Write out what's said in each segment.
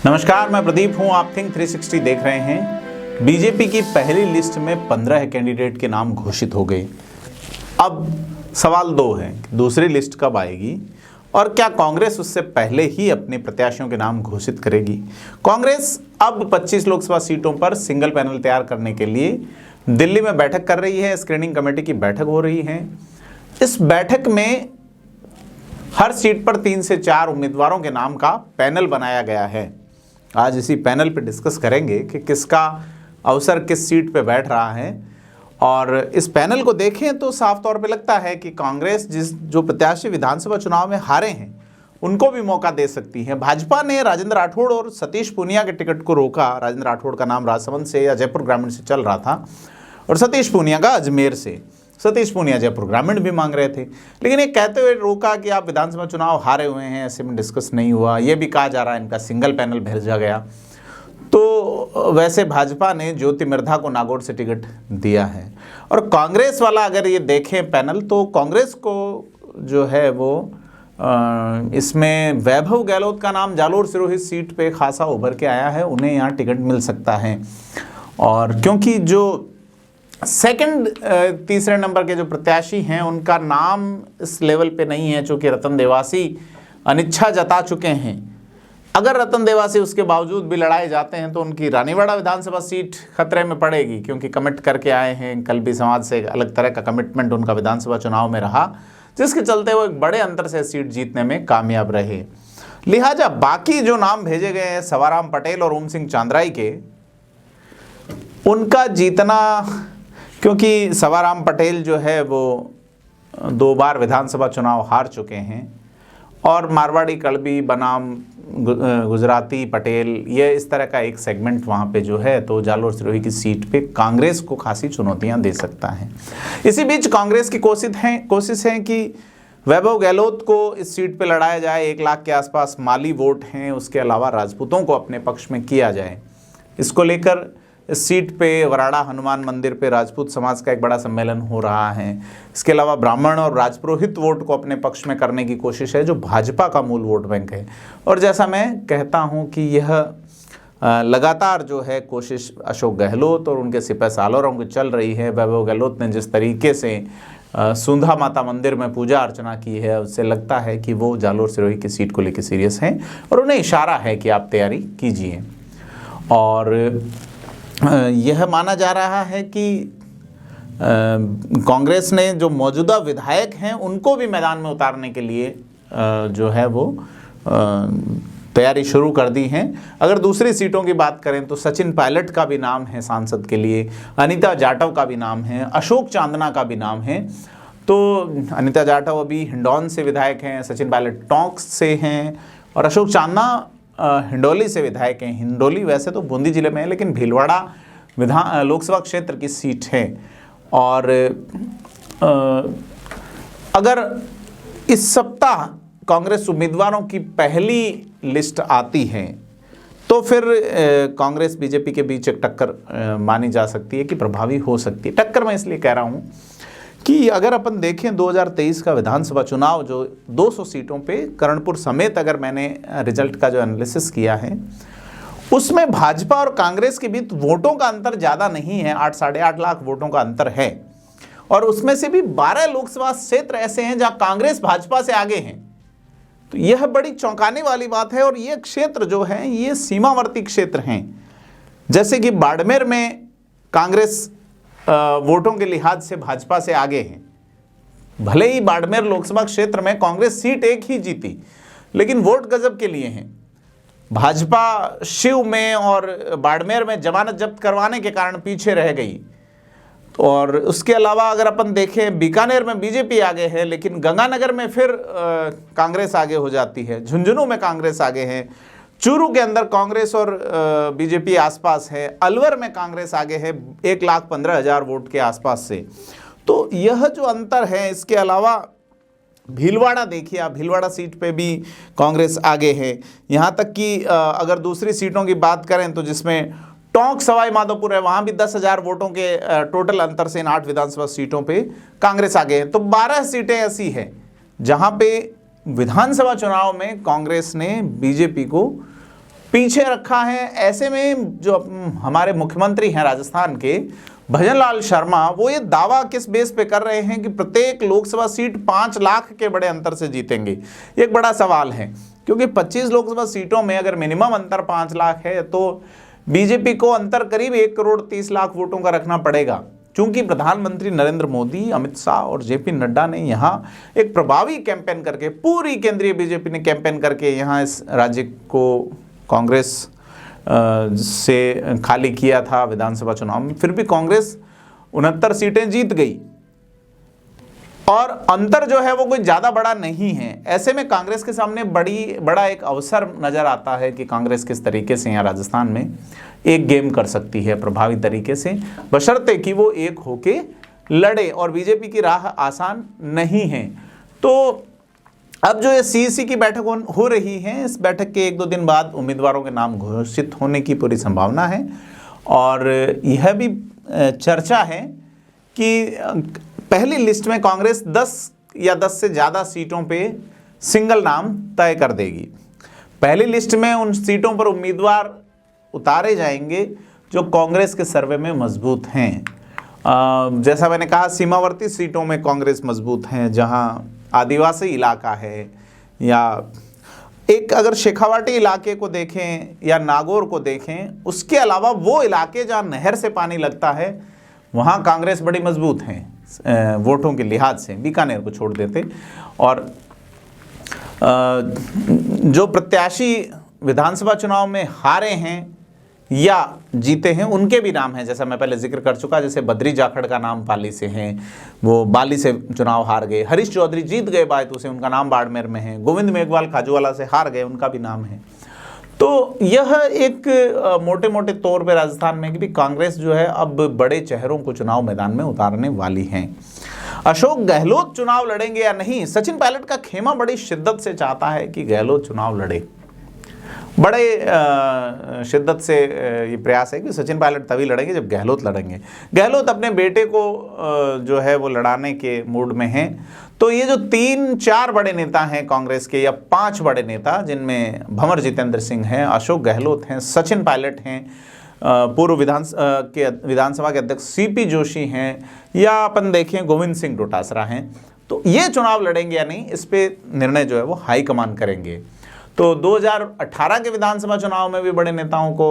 नमस्कार, मैं प्रदीप हूं। आप थिंक 360 देख रहे हैं। बीजेपी की पहली लिस्ट में 15 कैंडिडेट के नाम घोषित हो गए। अब सवाल दो है, दूसरी लिस्ट कब आएगी और क्या कांग्रेस उससे पहले ही अपने प्रत्याशियों के नाम घोषित करेगी। कांग्रेस अब 25 लोकसभा सीटों पर सिंगल पैनल तैयार करने के लिए दिल्ली में बैठक कर रही है। स्क्रीनिंग कमेटी की बैठक हो रही है। इस बैठक में हर सीट पर 3 से 4 उम्मीदवारों के नाम का पैनल बनाया गया है। आज इसी पैनल पे डिस्कस करेंगे कि किसका अवसर किस सीट पे बैठ रहा है। और इस पैनल को देखें तो साफ तौर पे लगता है कि कांग्रेस जो प्रत्याशी विधानसभा चुनाव में हारे हैं उनको भी मौका दे सकती है। भाजपा ने राजेंद्र राठौड़ और सतीश पूनिया के टिकट को रोका। राजेंद्र राठौड़ का नाम राजसमंद से या जयपुर ग्रामीण से चल रहा था और सतीश पूनिया का अजमेर से। सतीश पूनिया जयपुर ग्रामीण भी मांग रहे थे, लेकिन ये कहते हुए रोका कि आप विधानसभा चुनाव हारे हुए हैं, ऐसे में डिस्कस नहीं हुआ। ये भी कहा जा रहा है इनका सिंगल पैनल भेजा गया। तो वैसे भाजपा ने ज्योति मिर्धा को नागौर से टिकट दिया है। और कांग्रेस वाला अगर ये देखें पैनल तो कांग्रेस को जो है वो इसमें वैभव गहलोत का नाम जालोर सिरोही सीट पे खासा उभर के आया है। उन्हें यहाँ टिकट मिल सकता है। और क्योंकि जो सेकंड तीसरे नंबर के जो प्रत्याशी हैं उनका नाम इस लेवल पे नहीं है, चूँकि रतन देवासी अनिच्छा जता चुके हैं। अगर रतन देवासी उसके बावजूद भी लड़ाए जाते हैं तो उनकी रानीवाड़ा विधानसभा सीट खतरे में पड़ेगी, क्योंकि कमिट करके आए हैं। कल भी समाज से एक अलग तरह का कमिटमेंट उनका विधानसभा चुनाव में रहा, जिसके चलते वो एक बड़े अंतर से सीट जीतने में कामयाब रहे। लिहाजा बाकी जो नाम भेजे गए हैं सवाराम पटेल और ओम सिंह चांद्राई के, उनका जीतना, क्योंकि सवाराम पटेल जो है वो 2 बार विधानसभा चुनाव हार चुके हैं और मारवाड़ी कड़बी बनाम गुजराती पटेल, ये इस तरह का एक सेगमेंट वहाँ पे जो है, तो जालोर सिरोही की सीट पे कांग्रेस को खासी चुनौतियाँ दे सकता है। इसी बीच कांग्रेस की कोशिश है कि वैभव गहलोत को इस सीट पे लड़ाया जाए। 1 लाख के आसपास माली वोट हैं, उसके अलावा राजपूतों को अपने पक्ष में किया जाए। इसको लेकर इस सीट पे वराड़ा हनुमान मंदिर पे राजपूत समाज का एक बड़ा सम्मेलन हो रहा है। इसके अलावा ब्राह्मण और राजपुरोहित वोट को अपने पक्ष में करने की कोशिश है, जो भाजपा का मूल वोट बैंक है। और जैसा मैं कहता हूं कि यह लगातार जो है कोशिश अशोक गहलोत और उनके सिपह सालोरों की चल रही है। वैभव गहलोत ने जिस तरीके से सुंधा माता मंदिर में पूजा अर्चना की है, उससे लगता है कि वो जालोर सिरोही की सीट को लेकर सीरियस हैं और उन्हें इशारा है कि आप तैयारी कीजिए। और यह माना जा रहा है कि कांग्रेस ने जो मौजूदा विधायक हैं उनको भी मैदान में उतारने के लिए जो है वो तैयारी शुरू कर दी है। अगर दूसरी सीटों की बात करें तो सचिन पायलट का भी नाम है सांसद के लिए, अनीता जाटव का भी नाम है, अशोक चांदना का भी नाम है। तो अनीता जाटव अभी हिंडौन से विधायक हैं, सचिन पायलट टोंक से हैं और अशोक चांदना हिंडोली से विधायक हैं। हिंडोली वैसे तो बूंदी जिले में है, लेकिन भीलवाड़ा लोकसभा क्षेत्र की सीट है। और अगर इस सप्ताह कांग्रेस उम्मीदवारों की पहली लिस्ट आती है तो फिर कांग्रेस बीजेपी के बीच एक टक्कर मानी जा सकती है कि प्रभावी हो सकती है। टक्कर मैं इसलिए कह रहा हूँ कि अगर अपन देखें 2023 का विधानसभा चुनाव जो 200 सीटों पे कर्णपुर समेत अगर मैंने रिजल्ट का जो एनालिसिस किया है, उसमें भाजपा और कांग्रेस के बीच वोटों का अंतर ज़्यादा नहीं है। 8 साढ़े 8 लाख वोटों का अंतर है और उसमें से भी 12 लोकसभा क्षेत्र ऐसे हैं जहां कांग्रेस भाजपा से आगे हैं। तो यह बड़ी चौंकाने वाली बात है। और ये क्षेत्र जो है ये सीमावर्ती क्षेत्र हैं। जैसे कि बाड़मेर में कांग्रेस वोटों के लिहाज से भाजपा से आगे हैं। भले ही बाड़मेर लोकसभा क्षेत्र में कांग्रेस सीट एक ही जीती, लेकिन वोट गजब के लिए हैं। भाजपा शिव में और बाड़मेर में जमानत जब्त करवाने के कारण पीछे रह गई। और उसके अलावा अगर अपन देखें बीकानेर में बीजेपी आगे है, लेकिन गंगानगर में फिर कांग्रेस आगे हो जाती है। झुंझुनू में कांग्रेस आगे है। चूरू के अंदर कांग्रेस और बीजेपी आसपास है। अलवर में कांग्रेस आगे है 1,15,000 वोट के आसपास से। तो यह जो अंतर है, इसके अलावा भीलवाड़ा देखिए आप, भीलवाड़ा सीट पे भी कांग्रेस आगे है। यहाँ तक कि अगर दूसरी सीटों की बात करें तो जिसमें टोंक सवाई माधोपुर है, वहाँ भी 10,000 वोटों के टोटल अंतर से इन 8 विधानसभा सीटों पे कांग्रेस आगे है। तो 12 सीटें ऐसी है जहाँ पे विधानसभा चुनाव में कांग्रेस ने बीजेपी को पीछे रखा है। ऐसे में जो हमारे मुख्यमंत्री हैं राजस्थान के भजनलाल शर्मा, वो ये दावा किस बेस पे कर रहे हैं कि प्रत्येक लोकसभा सीट 5 लाख के बड़े अंतर से जीतेंगे। एक बड़ा सवाल है, क्योंकि 25 लोकसभा सीटों में अगर मिनिमम अंतर 5 लाख है तो बीजेपी को अंतर करीब 1,30,00,000 वोटों का रखना पड़ेगा। क्योंकि प्रधानमंत्री नरेंद्र मोदी, अमित शाह और जेपी नड्डा ने यहाँ एक प्रभावी कैंपेन करके, पूरी केंद्रीय बीजेपी ने कैंपेन करके यहाँ इस राज्य को कांग्रेस से खाली किया था विधानसभा चुनाव में। फिर भी कांग्रेस 69 सीटें जीत गई और अंतर जो है वो कोई ज़्यादा बड़ा नहीं है। ऐसे में कांग्रेस के सामने बड़ा एक अवसर नज़र आता है कि कांग्रेस किस तरीके से यहाँ राजस्थान में एक गेम कर सकती है प्रभावी तरीके से, बशर्ते कि वो एक होके लड़े। और बीजेपी की राह आसान नहीं है। तो अब जो ये सीईसी की बैठक हो रही है, इस बैठक के 1-2 दिन बाद उम्मीदवारों के नाम घोषित होने की पूरी संभावना है। और यह भी चर्चा है कि पहली लिस्ट में कांग्रेस 10 या 10 से ज़्यादा सीटों पे सिंगल नाम तय कर देगी। पहली लिस्ट में उन सीटों पर उम्मीदवार उतारे जाएंगे जो कांग्रेस के सर्वे में मजबूत हैं। जैसा मैंने कहा, सीमावर्ती सीटों में कांग्रेस मजबूत हैं, जहां आदिवासी इलाका है, या एक अगर शेखावाटी इलाके को देखें या नागौर को देखें, उसके अलावा वो इलाके जहां नहर से पानी लगता है वहां कांग्रेस बड़ी मजबूत है वोटों के लिहाज से, बीकानेर को छोड़ देते। और जो प्रत्याशी विधानसभा चुनाव में हारे हैं या जीते हैं उनके भी नाम हैं, जैसा मैं पहले जिक्र कर चुका। जैसे बद्री जाखड़ का नाम पाली से है, वो बाली से चुनाव हार गए। हरीश चौधरी जीत गए बायतू से, उनका नाम बाड़मेर में है। गोविंद मेघवाल खाजूवाला से हार गए, उनका भी नाम है। तो यह एक मोटे मोटे तौर पे राजस्थान में कि भी कांग्रेस जो है अब बड़े चेहरों को चुनाव मैदान में उतारने वाली है। अशोक गहलोत चुनाव लड़ेंगे या नहीं, सचिन पायलट का खेमा बड़ी शिद्दत से चाहता है कि गहलोत चुनाव लड़े। बड़े शिद्दत से ये प्रयास है कि सचिन पायलट तभी लड़ेंगे जब गहलोत लड़ेंगे। गहलोत अपने बेटे को जो है वो लड़ाने के मूड में हैं। तो ये जो 3-4 बड़े नेता हैं कांग्रेस के, या 5 बड़े नेता, जिनमें भंवर जितेंद्र सिंह हैं, अशोक गहलोत हैं, सचिन पायलट हैं, पूर्व विधानसभा के अध्यक्ष सीपी जोशी हैं, या अपन देखें गोविंद सिंह डोटासरा हैं, तो ये चुनाव लड़ेंगे या नहीं, इस पे निर्णय जो है वो हाईकमान करेंगे। तो 2018 के विधानसभा चुनाव में भी बड़े नेताओं को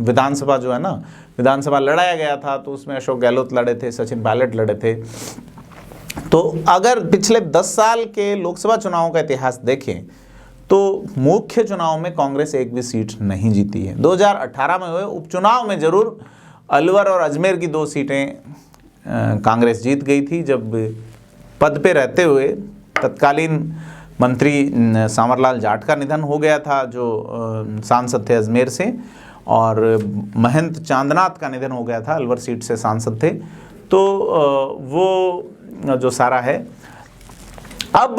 विधानसभा जो है ना, विधानसभा लड़ाया गया था, तो उसमें अशोक गहलोत लड़े थे, सचिन पायलट लड़े थे। तो अगर पिछले 10 साल के लोकसभा चुनावों का इतिहास देखें तो मुख्य चुनाव में कांग्रेस एक भी सीट नहीं जीती है। 2018 में हुए उपचुनाव में जरूर अलवर और अजमेर की 2 सीटें कांग्रेस जीत गई थी, जब पद पे रहते हुए तत्कालीन मंत्री सांवरलाल जाट का निधन हो गया था, जो सांसद थे अजमेर से, और महंत चांदनाथ का निधन हो गया था, अलवर सीट से सांसद थे। तो वो जो सारा है। अब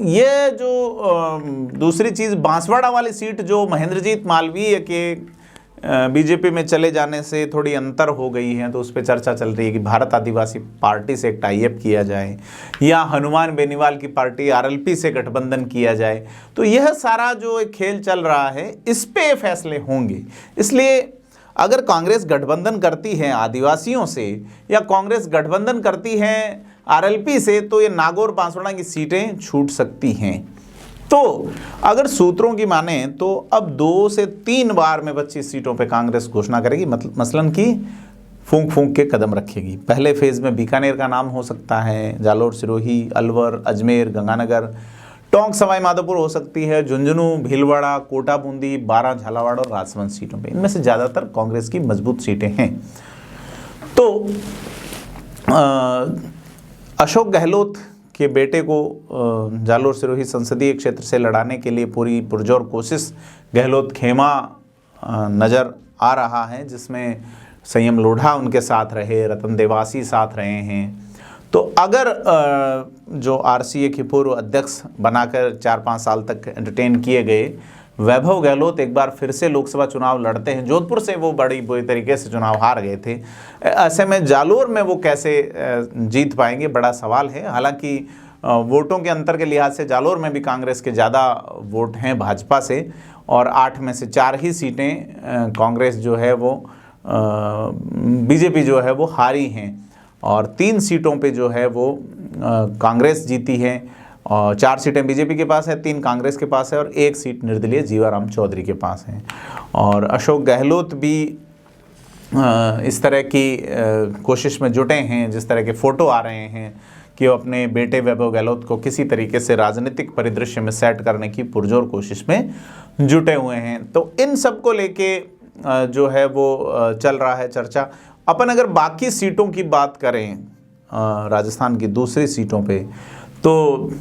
ये जो दूसरी चीज़, बांसवाड़ा वाली सीट जो महेंद्रजीत मालवीय के बीजेपी में चले जाने से थोड़ी अंतर हो गई है, तो उस पर चर्चा चल रही है कि भारत आदिवासी पार्टी से एक टाई अप किया जाए, या हनुमान बेनीवाल की पार्टी आरएलपी से गठबंधन किया जाए। तो यह सारा जो एक खेल चल रहा है, इस पे फैसले होंगे। इसलिए अगर कांग्रेस गठबंधन करती है आदिवासियों से, या कांग्रेस गठबंधन करती है आरएलपी से, तो ये नागौर बांसवाड़ा की सीटें छूट सकती हैं। तो अगर सूत्रों की माने तो अब 2 से 3 बार में 25 सीटों पे कांग्रेस घोषणा करेगी, मसलन की फूंक फूंक के कदम रखेगी। पहले फेज में बीकानेर का नाम हो सकता है, जालोर सिरोही, अलवर, अजमेर, गंगानगर, टोंक सवाई माधोपुर हो सकती है, झुंझुनू, भीलवाड़ा, कोटा बूंदी, बारां, झालावाड़ और राजसमंद सीटों पे। इनमें से ज़्यादातर कांग्रेस की मजबूत सीटें हैं। तो अशोक गहलोत के बेटे को जालोर सिरोही संसदीय क्षेत्र से लड़ाने के लिए पूरी पुरजोर कोशिश गहलोत खेमा नज़र आ रहा है, जिसमें संयम लोढ़ा उनके साथ रहे, रतन देवासी साथ रहे हैं। तो अगर जो आरसीए के पूर्व अध्यक्ष बनाकर 4-5 साल तक एंटरटेन किए गए वैभव गहलोत एक बार फिर से लोकसभा चुनाव लड़ते हैं, जोधपुर से वो बड़ी बुरी तरीके से चुनाव हार गए थे, ऐसे में जालोर में वो कैसे जीत पाएंगे, बड़ा सवाल है। हालांकि वोटों के अंतर के लिहाज से जालोर में भी कांग्रेस के ज़्यादा वोट हैं भाजपा से, और 8 में से 4 ही सीटें कांग्रेस जो है वो बीजेपी जो है वो हारी हैं, और 3 सीटों पे जो है वो कांग्रेस जीती है, और 4 सीटें बीजेपी के पास है, 3 कांग्रेस के पास है, और 1 सीट निर्दलीय जीवाराम चौधरी के पास है। और अशोक गहलोत भी इस तरह की कोशिश में जुटे हैं, जिस तरह के फ़ोटो आ रहे हैं कि वो अपने बेटे वैभव गहलोत को किसी तरीके से राजनीतिक परिदृश्य में सेट करने की पुरजोर कोशिश में जुटे हुए हैं। तो इन सब को लेके जो है वो चल रहा है चर्चा। अपन अगर बाकी सीटों की बात करें, राजस्थान की दूसरी सीटों पे, तो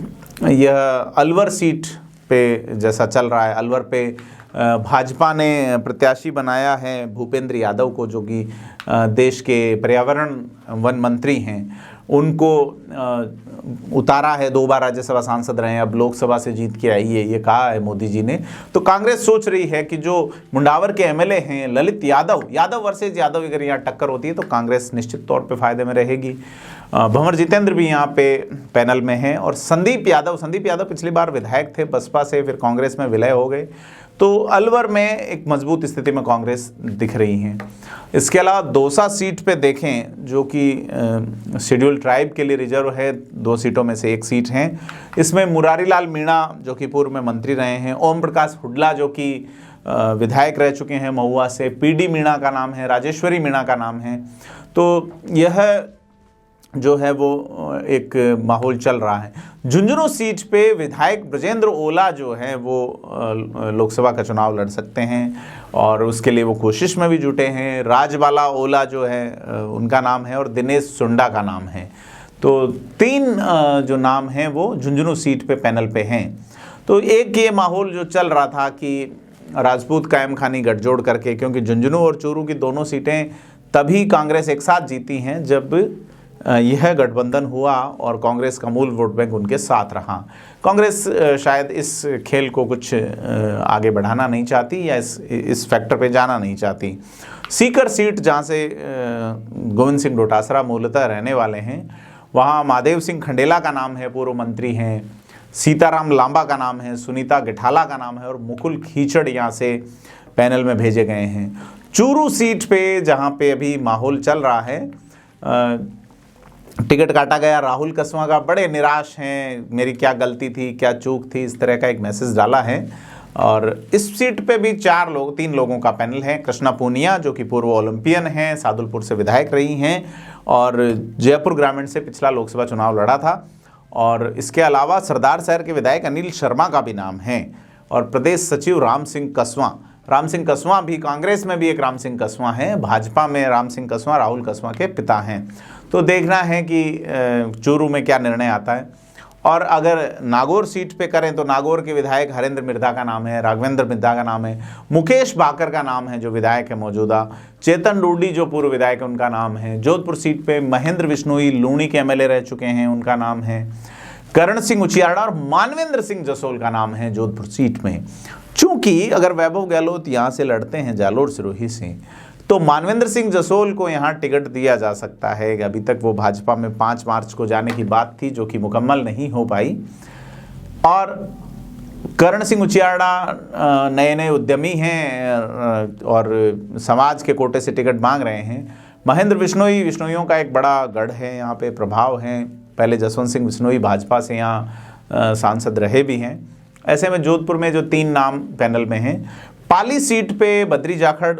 यह अलवर सीट पे जैसा चल रहा है, अलवर पे भाजपा ने प्रत्याशी बनाया है भूपेंद्र यादव को, जो कि देश के पर्यावरण वन मंत्री हैं। उनको उतारा है, 2 बार राज्यसभा सांसद रहे हैं, अब लोकसभा से जीत के आई है, ये कहा है मोदी जी ने। तो कांग्रेस सोच रही है कि जो मुंडावर के एमएलए हैं ललित यादव वर्सेज यादव, अगर यहाँ टक्कर होती है तो कांग्रेस निश्चित तौर पे फायदे में रहेगी। भंवर जितेंद्र भी यहाँ पे पैनल में हैं, और संदीप यादव पिछली बार विधायक थे बसपा से, फिर कांग्रेस में विलय हो गए। तो अलवर में एक मजबूत स्थिति में कांग्रेस दिख रही है। इसके अलावा दौसा सीट पे देखें, जो कि शेड्यूल ट्राइब के लिए रिजर्व है, 2 सीटों में से 1 सीट है। इसमें मुरारीलाल मीणा जो कि पूर्व में मंत्री रहे हैं, ओम प्रकाश हुड्डा जो कि विधायक रह चुके हैं महुआ से, पीडी मीणा का नाम है, राजेश्वरी मीणा का नाम है। तो यह जो है वो एक माहौल चल रहा है। झुंझुनू सीट पे विधायक ब्रजेंद्र ओला जो है वो लोकसभा का चुनाव लड़ सकते हैं, और उसके लिए वो कोशिश में भी जुटे हैं। राजबाला ओला जो है उनका नाम है, और दिनेश सुंडा का नाम है। तो 3 जो नाम हैं वो झुंझुनू सीट पे पैनल पे हैं। तो एक ये माहौल जो चल रहा था कि राजपूत कायम खानी गठजोड़ करके, क्योंकि झुंझुनू और चूरू की दोनों सीटें तभी कांग्रेस एक साथ जीती हैं जब यह गठबंधन हुआ और कांग्रेस का मूल वोट बैंक उनके साथ रहा। कांग्रेस शायद इस खेल को कुछ आगे बढ़ाना नहीं चाहती, या इस फैक्टर पे जाना नहीं चाहती। सीकर सीट जहाँ से गोविंद सिंह डोटासरा मूलतः रहने वाले हैं, वहाँ महादेव सिंह खंडेला का नाम है, पूर्व मंत्री हैं। सीताराम लांबा का नाम है, सुनीता गिठाला का नाम है, और मुकुल खीचड़ यहाँ से पैनल में भेजे गए हैं। चूरू सीट पे जहाँ पे अभी माहौल चल रहा है, टिकट काटा गया राहुल कसवा का, बड़े निराश हैं, मेरी क्या गलती थी, क्या चूक थी, इस तरह का एक मैसेज डाला है। और इस सीट पे भी 3 लोगों का पैनल है। कृष्णा पूनिया जो कि पूर्व ओलंपियन हैं, सादुलपुर से विधायक रही हैं, और जयपुर ग्रामीण से पिछला लोकसभा चुनाव लड़ा था। और इसके अलावा सरदार शहर के विधायक अनिल शर्मा का भी नाम है, और प्रदेश सचिव राम सिंह कसवां भी, कांग्रेस में भी एक राम सिंह कसवां है, भाजपा में राम सिंह कसवां राहुल कसवां के पिता हैं। तो देखना है कि चूरू में क्या निर्णय आता है। और अगर नागौर सीट पे करें तो नागौर के विधायक हरेंद्र मिर्धा का नाम है, राघवेंद्र मिर्धा का नाम है, मुकेश बाकर का नाम है जो विधायक है मौजूदा, चेतन डूडी जो पूर्व विधायक है उनका नाम है। जोधपुर सीट पे महेंद्र बिश्नोई लूणी के एमएलए रह चुके हैं, उनका नाम है। करण सिंह उचियाड़ा और मानवेंद्र सिंह जसोल का नाम है जोधपुर सीट में। चूंकि अगर वैभव गहलोत यहाँ से लड़ते हैं जालोर सिरोही से, तो मानवेंद्र सिंह जसोल को यहाँ टिकट दिया जा सकता है। अभी तक वो भाजपा में 5 मार्च को जाने की बात थी, जो कि मुकम्मल नहीं हो पाई। और करण सिंह उचियाड़ा नए उद्यमी हैं और समाज के कोटे से टिकट मांग रहे हैं। महेंद्र बिश्नोइयों का एक बड़ा गढ़ है, यहाँ पे प्रभाव है। पहले जसवंत सिंह बिश्नोई भाजपा से यहाँ सांसद रहे भी हैं। ऐसे में जोधपुर में जो 3 नाम पैनल में हैं। पाली सीट पे बद्री जाखड़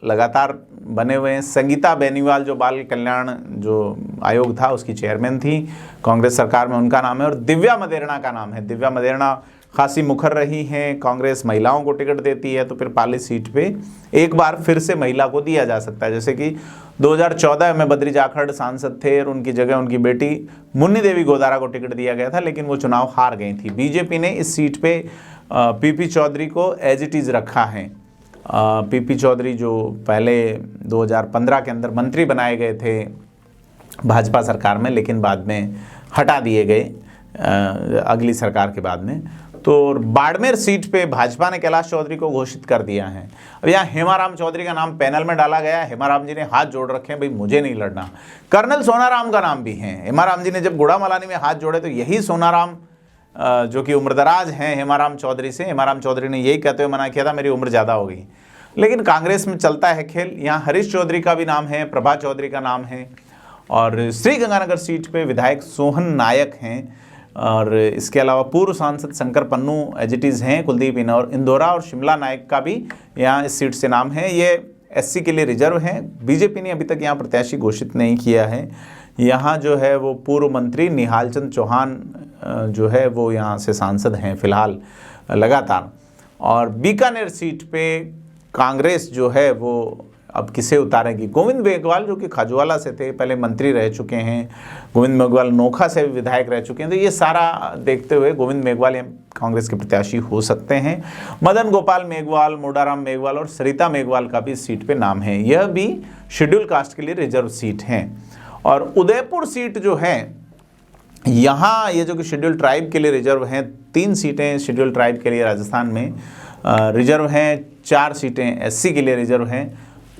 लगातार बने हुए हैं। संगीता बेनीवाल जो बाल कल्याण जो आयोग था उसकी चेयरमैन थी कांग्रेस सरकार में, उनका नाम है। और दिव्या मदेरणा का नाम है। दिव्या मदेरणा खासी मुखर रही हैं, कांग्रेस महिलाओं को टिकट देती है, तो फिर पाली सीट पे एक बार फिर से महिला को दिया जा सकता है। जैसे कि 2014 में बद्री जाखड़ सांसद थे और उनकी जगह उनकी बेटी मुन्नी देवी गोदारा को टिकट दिया गया था, लेकिन वो चुनाव हार गई थी। बीजेपी ने इस सीट पे पीपी चौधरी को एज इट इज़ रखा है। पीपी चौधरी जो पहले 2015 के अंदर मंत्री बनाए गए थे भाजपा सरकार में, लेकिन बाद में हटा दिए गए अगली सरकार के बाद में। तो बाड़मेर सीट पे भाजपा ने कैलाश चौधरी को घोषित कर दिया है। अब यहाँ हेमाराम चौधरी का नाम पैनल में डाला गया है। हेमाराम जी ने हाथ जोड़ रखे हैं, भाई मुझे नहीं लड़ना। कर्नल सोनाराम का नाम भी है। हेमाराम जी ने जब गुड़ामलानी में हाथ जोड़े तो यही सोनाराम जो कि उम्रदराज हैं हेमाराम चौधरी से, हेमाराम चौधरी ने यही कहते हुए मना किया था मेरी उम्र ज़्यादा हो गई। लेकिन कांग्रेस में चलता है खेल। यहाँ हरीश चौधरी का भी नाम है, प्रभा चौधरी का नाम है, और श्रीगंगानगर सीट पे विधायक सोहन नायक हैं, और इसके अलावा पूर्व सांसद शंकर पन्नू एजिटीज़ हैं, कुलदीप इंदौरा और शिमला नायक का भी यहाँ इस सीट से नाम है। ये एससी के लिए रिजर्व है। बीजेपी ने अभी तक यहाँ प्रत्याशी घोषित नहीं किया है। यहाँ जो है वो पूर्व मंत्री निहाल चंद चौहान जो है वो यहाँ से सांसद हैं फिलहाल लगातार। और बीकानेर सीट पे कांग्रेस जो है वो अब किसे उतारेगी? गोविंद मेघवाल जो कि खाजूवाला से थे, पहले मंत्री रह चुके हैं। गोविंद मेघवाल नोखा से भी विधायक रह चुके हैं। तो ये सारा देखते हुए गोविंद मेघवाल कांग्रेस के प्रत्याशी हो सकते हैं। मदन गोपाल मेघवाल, मोडाराम मेघवाल और सरिता मेघवाल का भी इस सीट पे नाम है। यह भी शेड्यूल कास्ट के लिए रिजर्व सीट हैं। और उदयपुर सीट जो है यहाँ ये जो कि शेड्यूल ट्राइब के लिए रिजर्व हैं, 3 सीटें शेड्यूल ट्राइब के लिए राजस्थान में रिजर्व हैं, 4 सीटें एससी के लिए रिजर्व हैं।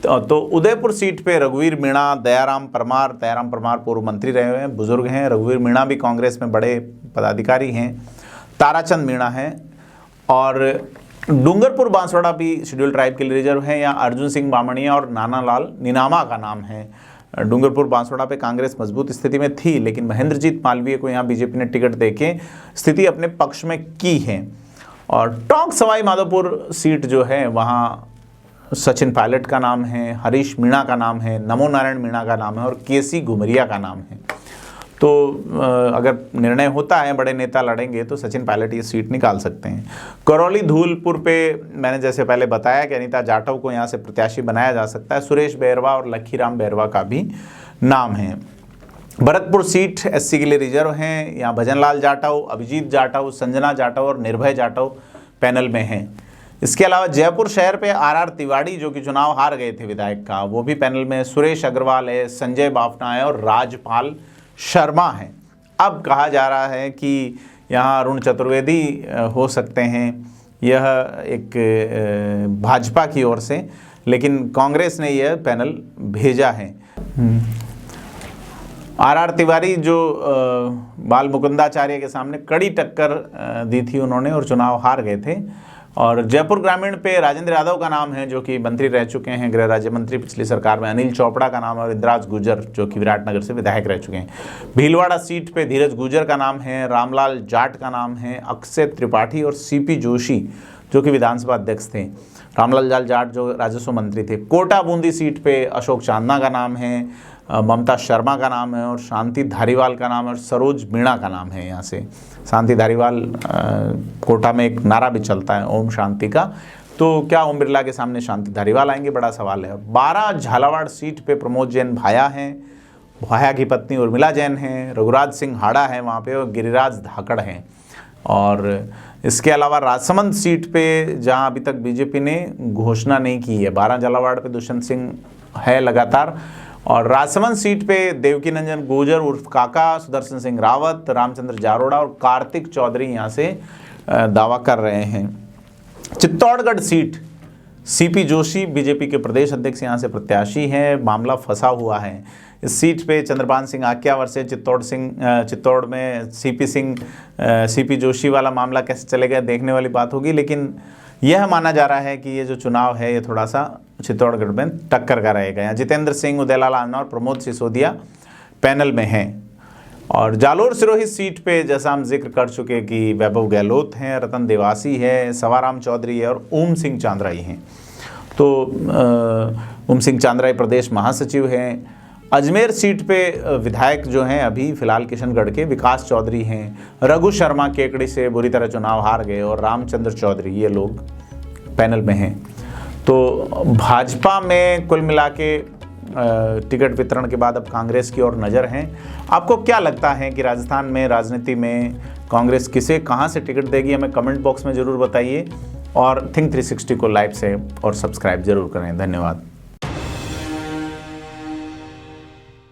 तो उदयपुर सीट पे रघुवीर मीणा, दयाराम परमार पूर्व मंत्री रहे हुए हैं, बुजुर्ग हैं। रघुवीर मीणा भी कांग्रेस में बड़े पदाधिकारी हैं। ताराचंद मीणा हैं। और डूंगरपुर बांसवाड़ा भी शेड्यूल ट्राइब के लिए रिजर्व है। यहाँ अर्जुन सिंह बामणिया और नानालाल नीनामा का नाम है। डूंगरपुर बांसवाड़ा पे कांग्रेस मजबूत स्थिति में थी, लेकिन महेंद्रजीत मालवीय को यहाँ बीजेपी ने टिकट देके स्थिति अपने पक्ष में की है। और टोंक सवाई माधोपुर सीट जो है वहाँ सचिन पायलट का नाम है, हरीश मीणा का नाम है, नमो नारायण मीणा का नाम है और केसी घुमरिया का नाम है। तो अगर निर्णय होता है बड़े नेता लड़ेंगे तो सचिन पायलट ये सीट निकाल सकते हैं। करौली धूलपुर पे मैंने जैसे पहले बताया कि अनीता जाटव को यहाँ से प्रत्याशी बनाया जा सकता है। सुरेश बैरवा और लखीराम बैरवा का भी नाम है। भरतपुर सीट एससी के लिए रिजर्व हैं। यहाँ भजनलाल जाटव, अभिजीत जाटव, संजना जाटव और निर्भय जाटव पैनल में हैं। इसके अलावा जयपुर शहर पे आर तिवाड़ी जो कि चुनाव हार गए थे विधायक का, वो भी पैनल में। सुरेश अग्रवाल है, संजय बाफना है और राजपाल शर्मा है। अब कहा जा रहा है कि यहाँ अरुण चतुर्वेदी हो सकते हैं। यह एक भाजपा की ओर से, लेकिन कांग्रेस ने यह पैनल भेजा है। आर तिवारी जो बाल मुकुंदाचार्य के सामने कड़ी टक्कर दी थी उन्होंने और चुनाव हार गए थे। और जयपुर ग्रामीण पे राजेंद्र यादव का नाम है जो कि मंत्री रह चुके हैं, गृह राज्य मंत्री पिछली सरकार में। अनिल चोपड़ा का नाम है और इंद्राज गुर्जर जो कि विराटनगर से विधायक रह चुके हैं। भीलवाड़ा सीट पे धीरज गुर्जर का नाम है, रामलाल जाट का नाम है, अक्षय त्रिपाठी और सीपी जोशी जो कि विधानसभा अध्यक्ष थे। रामलाल जाट जो राजस्व मंत्री थे। कोटा बूंदी सीट पे अशोक चांदना का नाम है, ममता शर्मा का नाम है और शांति धारीवाल का नाम है और सरोज मीणा का नाम है। यहाँ से शांति धारीवाल कोटा में एक नारा भी चलता है ओम शांति का। तो क्या ओम बिरला के सामने शांति धारीवाल आएंगे, बड़ा सवाल है। 12 झालावाड़ सीट पे प्रमोद जैन भाया हैं, भाया की पत्नी उर्मिला जैन हैं, रघुराज सिंह हाड़ा है वहाँ पे और गिरिराज धाकड़ हैं। और इसके अलावा राजसमंद सीट पे जहाँ अभी तक बीजेपी ने घोषणा नहीं की है, 12 झालावाड़ पे दुष्यंत सिंह है लगातार। और राजसमंद सीट पे देवकी नंदन गुर्जर उर्फ काका, सुदर्शन सिंह रावत, रामचंद्र जारोड़ा और कार्तिक चौधरी यहाँ से दावा कर रहे हैं। Chittorgarh seat CP Joshi BJP के प्रदेश अध्यक्ष यहाँ से प्रत्याशी हैं। मामला फंसा हुआ है इस सीट पे। चंद्रपाल सिंह आक्यावर से चित्तौड़ में सीपी जोशी वाला मामला कैसे चलेगा देखने वाली बात होगी। लेकिन यह माना जा रहा है कि ये जो चुनाव है ये थोड़ा सा चित्तौड़गढ़ में टक्कर का रहेगा। यहाँ जितेंद्र सिंह, उदयलाल आन्ना और प्रमोद सिसोदिया पैनल में हैं। और जालोर सिरोही सीट पे जैसा हम जिक्र कर चुके कि वैभव गहलोत हैं, रतन देवासी है, सवाराम चौधरी है और ओम सिंह चांद्राई हैं। तो ओम सिंह चांद्राई प्रदेश महासचिव हैं। अजमेर सीट पे विधायक जो हैं अभी फिलहाल किशनगढ़ के विकास चौधरी हैं। रघु शर्मा केकड़ी से बुरी तरह चुनाव हार गए और रामचंद्र चौधरी, ये लोग पैनल में हैं। तो भाजपा में कुल मिला के टिकट वितरण के बाद अब कांग्रेस की ओर नज़र है। आपको क्या लगता है कि राजस्थान में राजनीति में कांग्रेस किसे कहां से टिकट देगी? हमें कमेंट बॉक्स में ज़रूर बताइए और थिंक 360 को लाइक से और सब्सक्राइब जरूर करें। धन्यवाद।